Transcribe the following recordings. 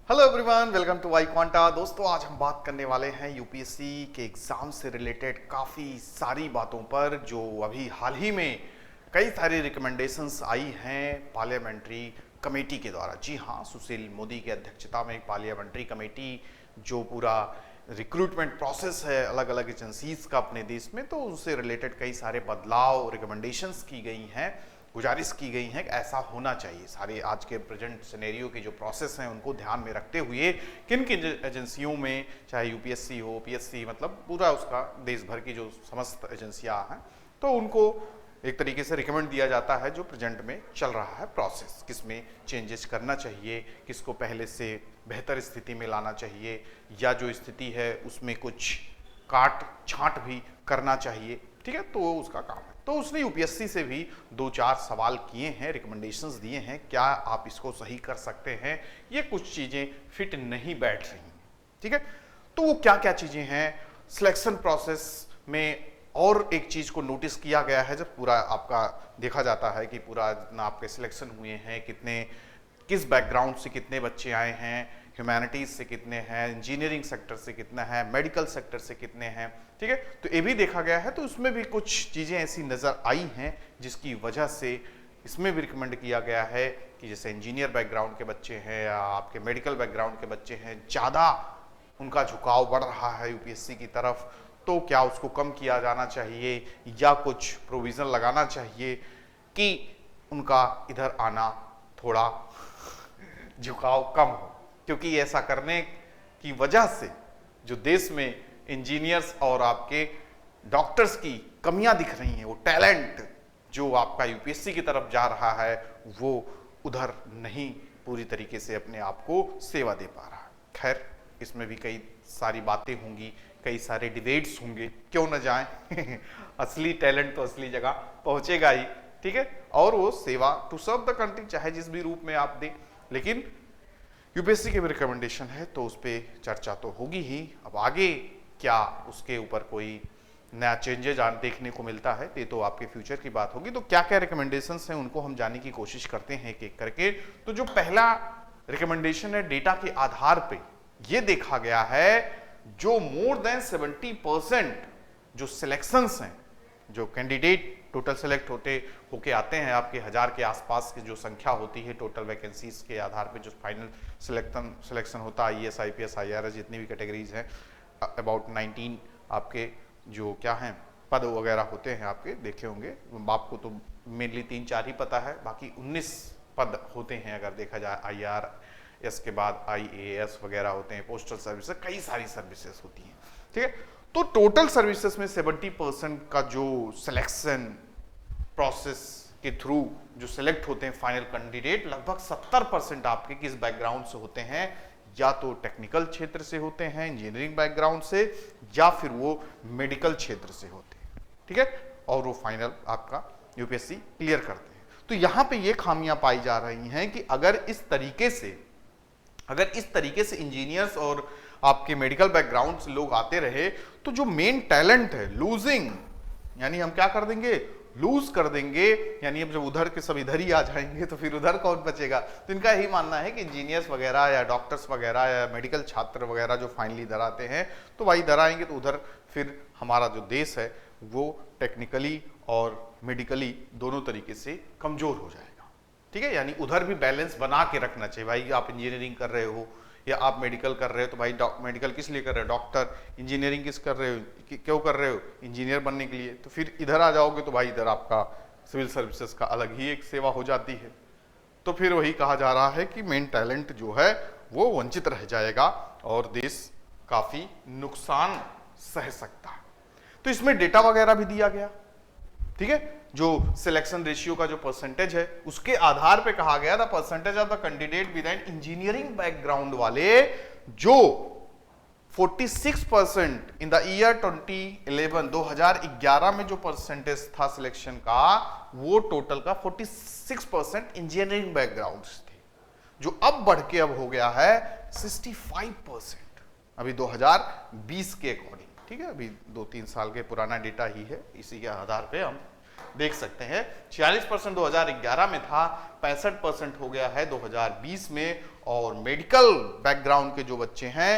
Hello everyone, welcome to Y Quanta. दोस्तों, आज हम बात करने वाले हैं यूपीएससी के एग्जाम से रिलेटेड काफ़ी सारी बातों पर, जो अभी हाल ही में कई सारी रिकमेंडेशंस आई हैं पार्लियामेंट्री कमेटी के द्वारा। जी हाँ, सुशील मोदी की अध्यक्षता में एक पार्लियामेंट्री कमेटी जो पूरा रिक्रूटमेंट प्रोसेस है अलग अलग एजेंसीज का अपने देश में, तो उससे रिलेटेड कई सारे बदलाव रिकमेंडेशंस की गई हैं, गुजारिश की गई है कि ऐसा होना चाहिए। सारे आज के प्रेजेंट सिनेरियो के जो प्रोसेस हैं उनको ध्यान में रखते हुए किन किन एजेंसियों में, चाहे यूपीएससी हो, पीएससी, मतलब पूरा उसका देश भर की जो समस्त एजेंसियां हैं, तो उनको एक तरीके से रिकमेंड दिया जाता है जो प्रेजेंट में चल रहा है प्रोसेस, किसमें चेंजेस करना चाहिए, किसको पहले से बेहतर स्थिति में लाना चाहिए, या जो स्थिति है उसमें कुछ काट छांट भी करना चाहिए। ठीक है, तो उसका काम है। तो उसने यूपीएससी से भी 2-4 सवाल किए हैं, रिकमेंडेशंस दिए हैं, क्या आप इसको सही कर सकते हैं, ये कुछ चीजें फिट नहीं बैठ रही हैं। ठीक है, तो वो क्या क्या चीजें हैं सिलेक्शन प्रोसेस में। और एक चीज को नोटिस किया गया है, जब पूरा आपका देखा जाता है कि पूरा जितना आपके सिलेक्शन हुए हैं, कितने किस बैकग्राउंड से कितने बच्चे आए हैं, ह्यूमैनिटीज से कितने हैं, इंजीनियरिंग सेक्टर से कितना है, मेडिकल सेक्टर से कितने हैं। ठीक है, तो ये भी देखा गया है। तो उसमें भी कुछ चीज़ें ऐसी नज़र आई हैं जिसकी वजह से इसमें भी रिकमेंड किया गया है कि जैसे इंजीनियर बैकग्राउंड के बच्चे हैं या आपके मेडिकल बैकग्राउंड के बच्चे हैं, ज़्यादा उनका झुकाव बढ़ रहा है यूपीएससी की तरफ, तो क्या उसको कम किया जाना चाहिए या कुछ प्रोविज़न लगाना चाहिए कि उनका इधर आना थोड़ा झुकाव कम हो। क्योंकि ऐसा करने की वजह से जो देश में इंजीनियर्स और आपके डॉक्टर्स की कमियां दिख रही हैं, वो टैलेंट जो आपका यूपीएससी की तरफ जा रहा है, वो उधर नहीं पूरी तरीके से अपने आप को सेवा दे पा रहा है। खैर, इसमें भी कई सारी बातें होंगी, कई सारे डिबेट्स होंगे, क्यों न जाएं असली टैलेंट तो असली जगह पहुंचेगा ही। ठीक है, और वो सेवा टू सर्व द कंट्री चाहे जिस भी रूप में आप दें, लेकिन यूपीएससी के भी रिकमेंडेशन है तो उस पर चर्चा तो होगी ही। अब आगे क्या उसके ऊपर कोई नया चेंजेज देखने को मिलता है, ये तो आपके फ्यूचर की बात होगी। तो क्या क्या रिकमेंडेशंस हैं उनको हम जानने की कोशिश करते हैं एक एक करके। तो जो पहला रिकमेंडेशन है, डेटा के आधार पे ये देखा गया है जो मोर देन 70% जो सिलेक्शंस हैं, जो कैंडिडेट टोटल सेलेक्ट होके आते हैं, आपके 1000 के आसपास की जो संख्या होती है टोटल वैकेंसीज के आधार पे, जो फाइनल सिलेक्शन होता है आईएएस, आईपीएस, आईआरएस, जितनी भी कैटेगरीज हैं, अबाउट 19 आपके जो क्या हैं पद वगैरह होते हैं, आपके देखे होंगे। आपको तो मेनली 3-4 ही पता है, बाकी 19 पद होते हैं अगर देखा जाए। आईआरएस के बाद आईएएस वगैरह होते हैं, पोस्टल सर्विसेज, कई सारी सर्विसेज होती हैं। ठीक है, तो टोटल सर्विसेज में 70% का जो सिलेक्शन प्रोसेस के थ्रू जो सिलेक्ट होते हैं फाइनल कैंडिडेट, लगभग 70% आपके किस बैकग्राउंड से होते हैं, या तो टेक्निकल क्षेत्र से होते हैं, इंजीनियरिंग बैकग्राउंड से, या फिर वो मेडिकल क्षेत्र से होते हैं। ठीक है, और वो फाइनल आपका यूपीएससी क्लियर करते हैं। तो यहां पे ये खामियां पाई जा रही हैं कि अगर इस तरीके से इंजीनियर्स और आपके मेडिकल बैकग्राउंड से लोग आते रहे, तो जो मेन टैलेंट है लूजिंग, यानी हम क्या कर देंगे, लूज कर देंगे। यानी अब जब उधर के सब इधर ही आ जाएंगे तो फिर उधर कौन बचेगा। तो इनका यही मानना है कि इंजीनियर्स वगैरह या डॉक्टर्स वगैरह या मेडिकल छात्र वगैरह जो फाइनली इधर आते हैं, तो भाई इधर आएंगे तो उधर फिर हमारा जो देश है वो टेक्निकली और मेडिकली दोनों तरीके से कमजोर हो जाएगा। ठीक है, यानी उधर भी बैलेंस बना के रखना चाहिए। भाई आप इंजीनियरिंग कर रहे हो या आप मेडिकल कर रहे हो, तो भाई मेडिकल किस लिए कर रहे हो, डॉक्टर। इंजीनियरिंग किस कर रहे हो, क्यों कर रहे हो, इंजीनियर बनने के लिए। तो फिर इधर आ जाओगे तो भाई इधर आपका सिविल सर्विसेज का अलग ही एक सेवा हो जाती है। तो फिर वही कहा जा रहा है कि मेन टैलेंट जो है वो वंचित रह जाएगा और देश काफी नुकसान सह सकता है। तो इसमें डेटा वगैरह भी दिया गया। ठीक है, जो सिलेक्शन रेशियो का जो परसेंटेज है उसके आधार पे कहा गया था percentage of the candidate with an engineering background वाले, जो 46% इन द ईयर 2011 में जो परसेंटेज था सिलेक्शन का, वो टोटल का 46% इंजीनियरिंग बैकग्राउंड थे, जो अब बढ़ के अब हो गया है 65%, अभी 2020 के अकॉर्डिंग। ठीक है, अभी 2-3 साल के पुराना डेटा ही है, इसी के आधार पे हम देख सकते हैं 46% 2011 में था, 65% हो गया है 2020 में। और मेडिकल बैकग्राउंड के जो बच्चे हैं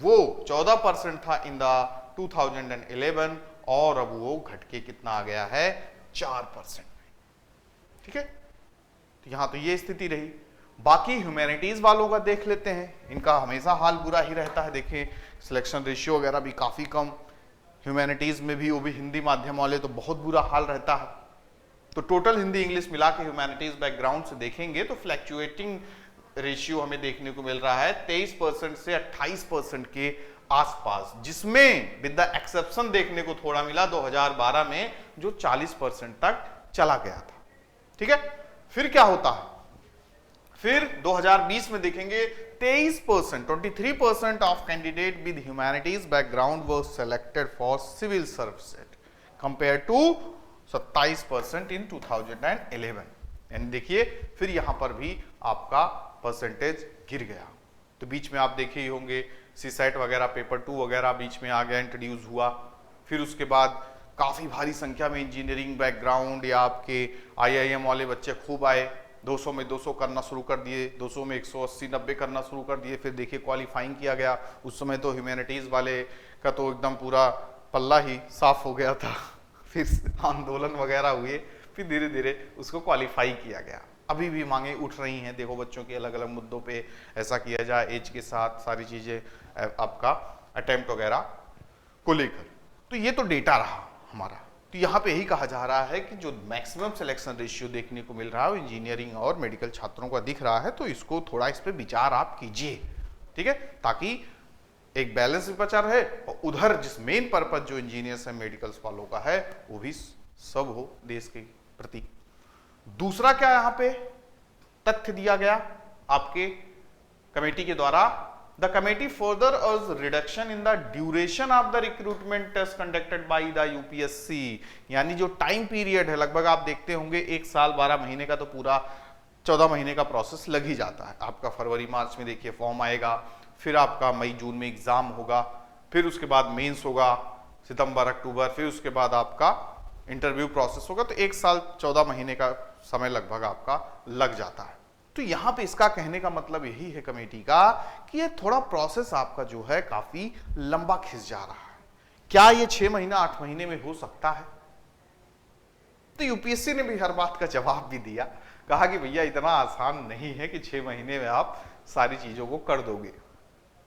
वो 14% था इन द 2011 और अब वो घट के कितना आ गया है 4%। ठीक है, तो यहां तो ये स्थिति रही। बाकी ह्यूमैनिटीज वालों का देख लेते हैं, इनका हमेशा हाल बुरा ही रहता है। देखिए सिलेक्शन रेशियो वगैरह भी काफी कम, ह्यूमैनिटीज में भी वो भी हिंदी माध्यम वाले तो बहुत बुरा हाल रहता है। तो टोटल हिंदी इंग्लिश मिला के ह्यूमैनिटीज बैकग्राउंड से देखेंगे तो फ्लैक्चुएटिंग रेशियो हमें देखने को मिल रहा है 23% से 28% के आसपास, जिसमें विद द एक्सेप्शन देखने को थोड़ा मिला 2012 में जो 40% तक चला गया था। ठीक है, फिर क्या होता है, फिर 2020 में देखेंगे 23% of candidate with humanities background were selected for civil service compare to 27% in 2011। यानी देखिए फिर यहां पर भी आपका परसेंटेज गिर गया। तो बीच में आप देखे ही होंगे सीसेट वगैरह पेपर 2 वगैरह बीच में आ गया, इंट्रोड्यूस हुआ। फिर उसके बाद काफी भारी संख्या में इंजीनियरिंग बैकग्राउंड या आपके IIM वाले बच्चे खूब आए, 200 में 200 करना शुरू कर दिए, 200 में 180 90 करना शुरू कर दिए। फिर देखिए क्वालिफाइंग किया गया, उस समय तो ह्यूमैनिटीज वाले का तो एकदम पूरा पल्ला ही साफ हो गया था। फिर आंदोलन वगैरह हुए, फिर धीरे धीरे उसको क्वालिफाई किया गया। अभी भी मांगे उठ रही हैं, देखो बच्चों के अलग अलग मुद्दों पे ऐसा किया जाए, एज के साथ सारी चीजें आपका अटेम्प्ट वगैरह को लेकर। तो ये तो डेटा रहा हमारा। तो यहाँ पे यही कहा जा रहा है कि जो मैक्सिमम सिलेक्शन रेशियो देखने को मिल रहा है वो इंजीनियरिंग और मेडिकल छात्रों का दिख रहा है, तो इसको थोड़ा इस पे विचार आप कीजिए। ठीक है, ताकि एक बैलेंस भी बचा रहे और उधर जिस मेन पर्पज जो इंजीनियर्स एंड मेडिकल्स वालों का है वो भी सब हो देश के प्रति। दूसरा क्या यहां पे तथ्य दिया गया आपके कमेटी के द्वारा, the committee further urge reduction in the duration of the recruitment test conducted by the UPSC. यानी जो टाइम पीरियड है, लगभग आप देखते होंगे 1 साल 12 महीने का, तो पूरा 14 महीने का प्रोसेस लग ही जाता है। आपका फरवरी मार्च में देखिए फॉर्म आएगा, फिर आपका मई जून में एग्जाम होगा, फिर उसके बाद मेंस होगा सितंबर अक्टूबर, फिर उसके बाद आपका इंटरव्यू प्रोसेस होगा। तो 1 साल 14 महीने का समय लगभग आपका लग जाता है। तो यहां पे इसका कहने का मतलब यही है कमेटी का कि ये थोड़ा प्रोसेस आपका जो है काफी लंबा खिंच जा रहा है। क्या ये 6 महीना 8 महीने में हो सकता है? तो यूपीएससी ने भी हर बात का जवाब भी दिया, कहा कि भैया इतना आसान नहीं है कि 6 महीने में आप सारी चीजों को कर दोगे।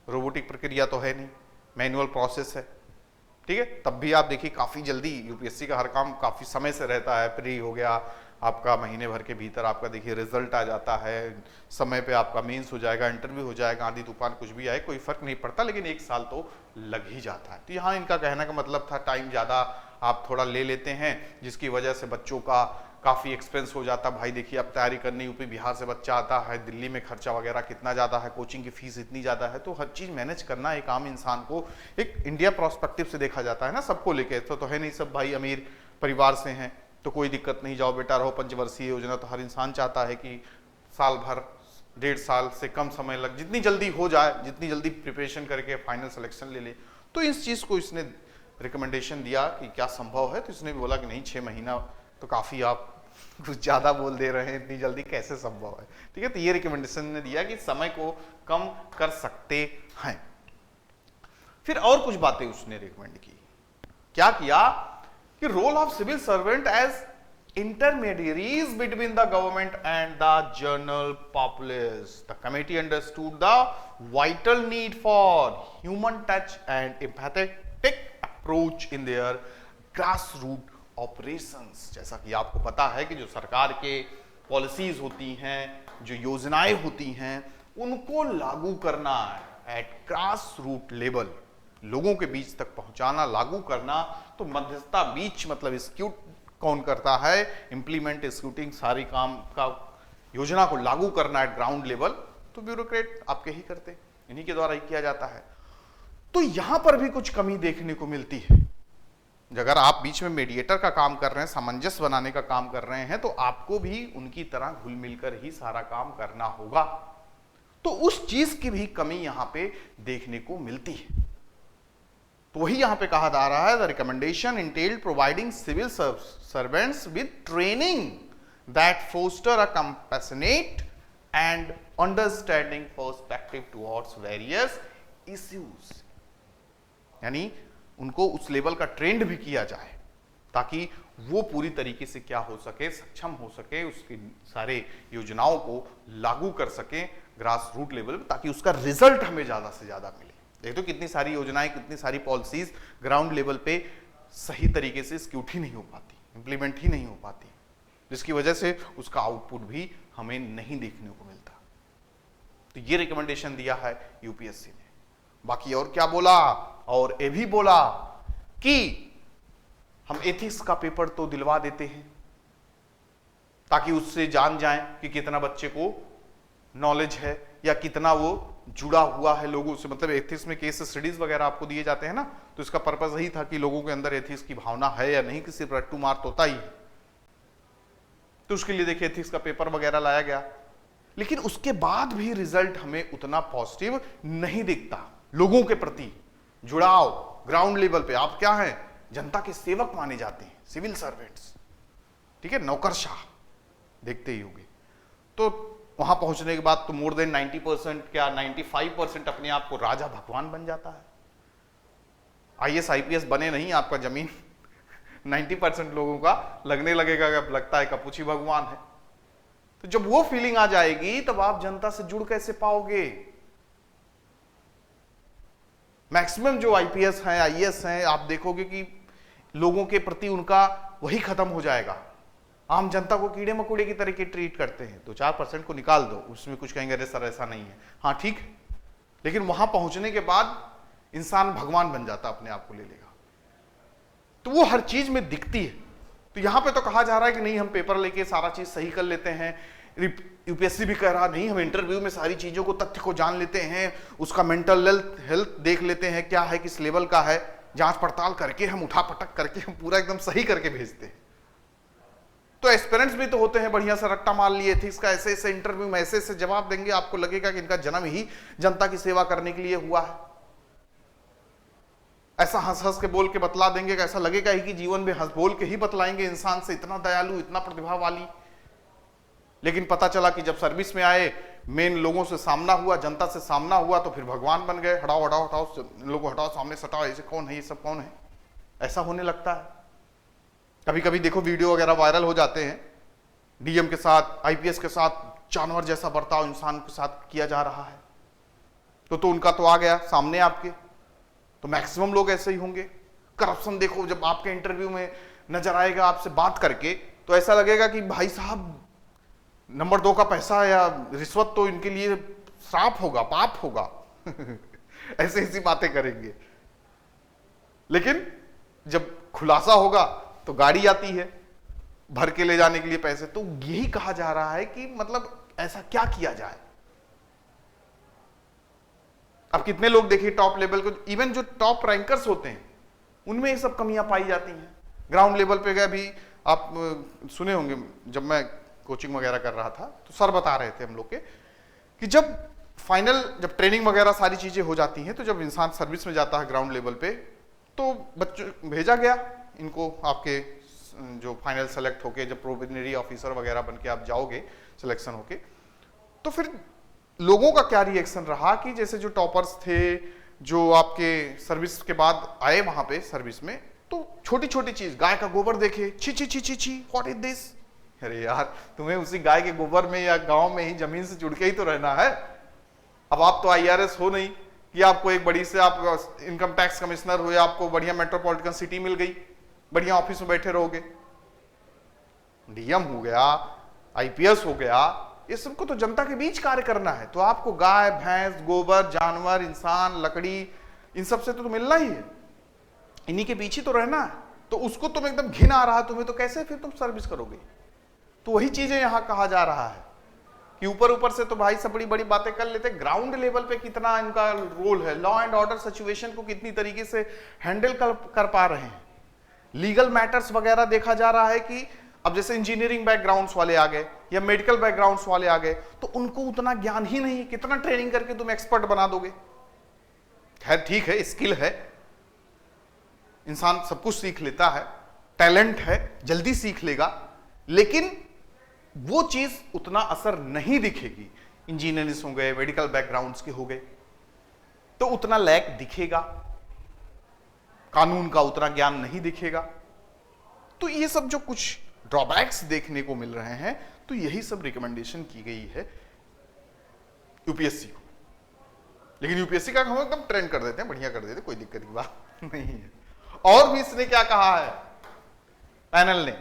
रोबोटिक प्रक्रिया तो है नहीं, मैनुअल प्रोसेस है। ठीक है, तब भी आप देखिए काफी जल्दी यूपीएससी का हर काम काफी समय से रहता है। प्री हो गया आपका, महीने भर के भीतर आपका देखिए रिजल्ट आ जाता है, समय पे आपका मेंस हो जाएगा, इंटरव्यू हो जाएगा, आंधी तूफान कुछ भी आए कोई फर्क नहीं पड़ता, लेकिन 1 साल तो लग ही जाता है। तो यहाँ इनका कहने का मतलब था टाइम ज्यादा आप थोड़ा ले लेते हैं, जिसकी वजह से बच्चों का काफी एक्सपेंस हो जाता। भाई देखिए अब तैयारी करने यूपी बिहार से बच्चा आता है, दिल्ली में खर्चा वगैरह कितना ज्यादा है, कोचिंग की फीस इतनी ज्यादा है, तो हर चीज मैनेज करना एक आम इंसान को एक इंडिया प्रोस्पेक्टिव से देखा जाता है ना, सबको लेके। तो है नहीं सब भाई अमीर परिवार से हैं तो कोई दिक्कत नहीं, जाओ बेटा रहो, पंचवर्षीय योजना। तो हर इंसान चाहता है कि साल भर 1.5 साल से कम समय लग, जितनी जल्दी हो जाए, जितनी जल्दी प्रिपरेशन करके फाइनल सिलेक्शन ले ले। तो इस चीज को इसने रिकमेंडेशन दिया कि क्या संभव है, तो इसने भी बोला कि नहीं 6 महीना तो काफी आप कुछ ज्यादा बोल दे रहे हैं, इतनी जल्दी कैसे संभव है। ठीक है, तो ये रिकमेंडेशन ने दिया कि समय को कम कर सकते हैं। फिर और कुछ बातें उसने रिकमेंड की। क्या किया कि role of civil servant as intermediaries between the government and the general populace. The committee understood the vital need for human touch and empathetic approach in their grassroots operations. जैसा कि आपको पता है कि जो सरकार के पॉलिसीज होती हैं, जो योजनाएं होती हैं, उनको लागू करना एट ग्रास रूट लेवल, लोगों के बीच तक पहुंचाना, लागू करना। तो मध्यस्थता बीच मतलब एग्जीक्यूट कौन करता है, इंप्लीमेंट एग्जीक्यूटिंग सारी काम का योजना को लागू करना है ग्राउंड लेवल, तो ब्यूरोक्रेट आपके ही करते, इन्हीं के द्वारा ही किया जाता है। तो यहां पर भी कुछ कमी देखने को मिलती है। अगर आप बीच में मीडिएटर का काम कर रहे हैं, सामंजस्य बनाने का काम कर रहे हैं, तो आपको भी उनकी तरह घुल मिलकर ही सारा काम करना होगा। तो उस चीज की भी कमी यहां पे देखने को मिलती है। तो वही यहां पे कहा जा रहा है, the recommendation entailed providing civil servants with training that foster a compassionate and understanding perspective towards various issues. यानी उनको उस लेवल का ट्रेंड भी किया जाए ताकि वो पूरी तरीके से क्या हो सके, सक्षम हो सके, उसकी सारे योजनाओं को लागू कर सके ग्रास रूट लेवल पर, ताकि उसका रिजल्ट हमें ज्यादा से ज्यादा मिले। देख तो कितनी सारी योजनाएं, कितनी सारी पॉलिसीज ग्राउंड लेवल पे सही तरीके से एक्यूट ही नहीं हो पाती, इंप्लीमेंट ही नहीं हो पाती, जिसकी वजह से उसका आउटपुट भी हमें नहीं देखने को मिलता। तो ये रिकमेंडेशन दिया है यूपीएससी ने। बाकी और क्या बोला, और ये भी बोला कि हम एथिक्स का पेपर तो दिलवा देते हैं ताकि उससे जान जाएं कि कितना बच्चे को नॉलेज है या कितना वो जुड़ा हुआ है लोगों से। मतलब एथिक्स में केस स्टडीज वगैरह आपको दिए जाते हैं ना, तो इसका पर्पस यही था कि लोगों के अंदर एथिक्स की भावना है या नहीं, कि सिर्फ रट्टू मार होता ही है। तो उसके लिए देखिए एथिक्स का पेपर वगैरह लाया गया, लेकिन उसके बाद भी रिजल्ट हमें उतना पॉजिटिव नहीं दिखता। लोगों के प्रति जुड़ाव ग्राउंड लेवल पे, आप क्या हैं, जनता के सेवक माने जाते हैं, सिविल सर्वेंट्स, ठीक है, नौकरशाह, देखते ही होंगे। तो वहां पहुंचने के बाद तो मोर देन 90% क्या 95% अपने आप को राजा भगवान बन जाता है। आईएएस आईपीएस बने नहीं, आपका जमीन 90% लोगों का लगने लगेगा, लगता है कपूची भगवान है। तो जब वो फीलिंग आ जाएगी तब आप जनता से जुड़ कैसे पाओगे। मैक्सिमम जो आईपीएस हैं, आईएएस हैं, आप देखोगे कि लोगों के प्रति उनका वही खत्म हो जाएगा। आम जनता को कीड़े मकोड़े की तरह के ट्रीट करते हैं। तो 4% को निकाल दो, उसमें कुछ कहेंगे अरे सर ऐसा नहीं है, हाँ ठीक है, लेकिन वहां पहुंचने के बाद इंसान भगवान बन जाता, अपने आप को ले लेगा। तो वो हर चीज में दिखती है। तो यहां पे तो कहा जा रहा है कि नहीं, हम पेपर लेके सारा चीज सही कर लेते हैं। यूपीएससी भी कह रहा नहीं, हम इंटरव्यू में सारी चीजों को, तथ्य को जान लेते हैं, उसका मेंटल हेल्थ देख लेते हैं क्या है, किस लेवल का है, जांच पड़ताल करके हम उठा पटक करके हम पूरा एकदम सही करके भेजते हैं। तो एस्पिरेंट्स भी तो होते हैं बढ़िया सा रट्टा मार लिए एथिक्स का, ऐसे ऐसे इंटरव्यू में ऐसे ऐसे जवाब देंगे, आपको लगेगा कि इनका जन्म ही जनता की सेवा करने के लिए हुआ है। ऐसा हंस हंस के बोल के बतला देंगे कि ऐसा लगेगा ही कि जीवन में हंस बोल के ही बतलाएंगे इंसान से, इतना दयालु, इतना प्रतिभावाली। लेकिन पता चला कि जब सर्विस में आए, मेन लोगों से सामना हुआ, जनता से सामना हुआ, तो फिर भगवान बन गए। हटाओ हटाओ हटाओ, लोगों हटाओ, सामने सटाओ, ऐसे कौन है, ये सब कौन है, ऐसा होने लगता है। कभी कभी देखो वीडियो वगैरह वायरल हो जाते हैं, डीएम के साथ, आईपीएस के साथ जानवर जैसा बर्ताव इंसान के साथ किया जा रहा है। तो उनका तो आ गया सामने आपके। तो मैक्सिमम लोग ऐसे ही होंगे। करप्शन देखो, जब आपके इंटरव्यू में नजर आएगा आपसे बात करके, तो ऐसा लगेगा कि भाई साहब नंबर 2 का पैसा या रिश्वत तो इनके लिए श्राप होगा, पाप होगा। ऐसे ऐसी बातें करेंगे। लेकिन जब खुलासा होगा तो गाड़ी आती है भर के ले जाने के लिए पैसे। तो यही कहा जा रहा है कि मतलब ऐसा क्या किया जाए। अब कितने लोग देखिए टॉप लेवल को, इवन जो टॉप रैंकर्स होते हैं उनमें ये सब कमियां पाई जाती हैं। ग्राउंड लेवल पे गए, भी आप सुने होंगे, जब मैं कोचिंग वगैरह कर रहा था तो सर बता रहे थे हम लोग के कि जब फाइनल, जब ट्रेनिंग वगैरह सारी चीजें हो जाती हैं, तो जब इंसान सर्विस में जाता है ग्राउंड लेवल पे, तो बच्चों भेजा गया इनको, आपके जो फाइनल सेलेक्ट होके जब प्रोबेशनरी ऑफिसर वगैरह बन के आप जाओगे सिलेक्शन होके, तो फिर लोगों का क्या रिएक्शन रहा कि जैसे जो टॉपर्स थे, जो आपके सर्विस के बाद आए वहां पे सर्विस में, तो छोटी छोटी चीज, गाय का गोबर देखे, छी छी छी छी छी, व्हाट इज दिस। अरे यार, तुम्हें उसी गाय के गोबर में या गांव में ही जमीन से जुड़ के ही तो रहना है। अब आप तो आईआरएस हो नहीं कि आपको एक बड़ी से, आप इनकम टैक्स कमिश्नर हुए, आपको बढ़िया मेट्रोपॉलिटन सिटी मिल गई, बढ़िया ऑफिस में बैठे रहोगे। डीएम हो गया, आईपीएस हो गया, ये सबको तो जनता के बीच कार्य करना है। तो आपको गाय, भैंस, गोबर, जानवर, इंसान, लकड़ी, इन सब से तो मिलना ही है, इन्हीं के बीच ही तो रहना है। तो उसको तुम एकदम घिन आ रहा तुम्हें, तो कैसे फिर तुम सर्विस करोगे। तो वही चीजें यहां कहा जा रहा है कि ऊपर ऊपर से तो भाई सब बड़ी बड़ी बातें कर लेते, ग्राउंड लेवल पे कितना इनका रोल है, लॉ एंड ऑर्डर सिचुएशन को कितनी तरीके से हैंडल कर पा रहे हैं। लीगल मैटर्स वगैरह देखा जा रहा है कि अब जैसे इंजीनियरिंग बैकग्राउंड्स वाले आ गए या मेडिकल बैकग्राउंड्स वाले आ गए, तो उनको उतना ज्ञान ही नहीं, कितना ट्रेनिंग करके तुम एक्सपर्ट बना दोगे। खैर ठीक है, स्किल है, इंसान सब कुछ सीख लेता है, टैलेंट है, जल्दी सीख लेगा, लेकिन वो चीज उतना असर नहीं दिखेगी। इंजीनियर्स हो गए, मेडिकल बैकग्राउंड्स के हो गए, तो उतना लैक दिखेगा, कानून का उतना ज्ञान नहीं दिखेगा। तो ये सब जो कुछ ड्रॉबैक्स देखने को मिल रहे हैं, तो यही सब रिकमेंडेशन की गई है यूपीएससी को। लेकिन यूपीएससी का हम एकदम ट्रेंड कर देते हैं, बढ़िया कर देते हैं, कोई दिक्कत की बात नहीं है। और भी इसने क्या कहा है पैनल ने,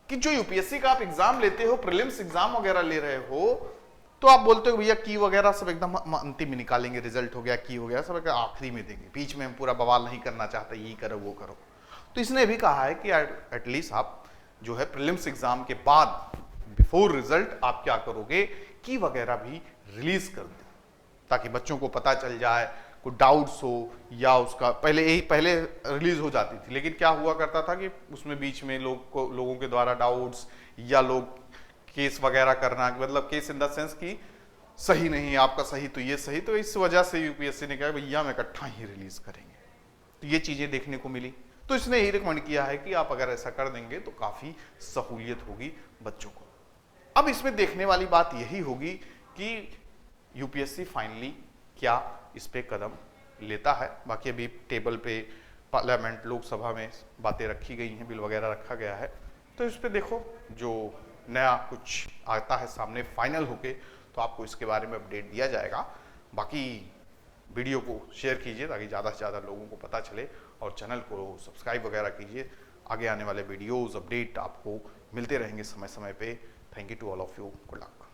कि जो यूपीएससी का आप एग्जाम लेते हो, प्रीलिम्स एग्जाम वगैरह ले रहे हो, तो आप बोलते हो भैया की वगैरह सब एकदम अंतिम में निकालेंगे, रिजल्ट हो गया, की हो गया, सब आखिरी में देंगे, बीच में हम पूरा बवाल नहीं करना चाहते, ये करो वो करो। तो इसने भी कहा है कि एटलीस्ट आप जो है प्रीलिम्स एग्जाम के बाद बिफोर रिजल्ट आप क्या करोगे, की वगैरह भी रिलीज कर दे, ताकि बच्चों को पता चल जाए, कोई डाउट्स हो या उसका पहले रिलीज हो जाती थी, लेकिन क्या हुआ करता था कि उसमें बीच में लोगों के द्वारा डाउट्स या लोग केस वगैरह करना, मतलब केस इन द सेंस कि सही नहीं, आपका सही तो ये सही, तो इस वजह से यूपीएससी ने कहा भैया हम इकट्ठा ही रिलीज करेंगे। तो ये चीजें देखने को मिली, तो इसने यही रिकमेंड किया है कि आप अगर ऐसा कर देंगे तो काफी सहूलियत होगी बच्चों को। अब इसमें देखने वाली बात यही होगी कि यूपीएससी फाइनली क्या इस पे कदम लेता है। बाकी अभी टेबल पे पार्लियामेंट लोकसभा में बातें रखी गई हैं, बिल वगैरह रखा गया है, तो इस पे देखो जो नया कुछ आता है सामने फाइनल होके, तो आपको इसके बारे में अपडेट दिया जाएगा। बाकी वीडियो को शेयर कीजिए ताकि ज़्यादा से ज़्यादा लोगों को पता चले, और चैनल को सब्सक्राइब वगैरह कीजिए। आगे आने वाले वीडियोस अपडेट आपको मिलते रहेंगे समय समय पे। Thank you to all of you, good luck.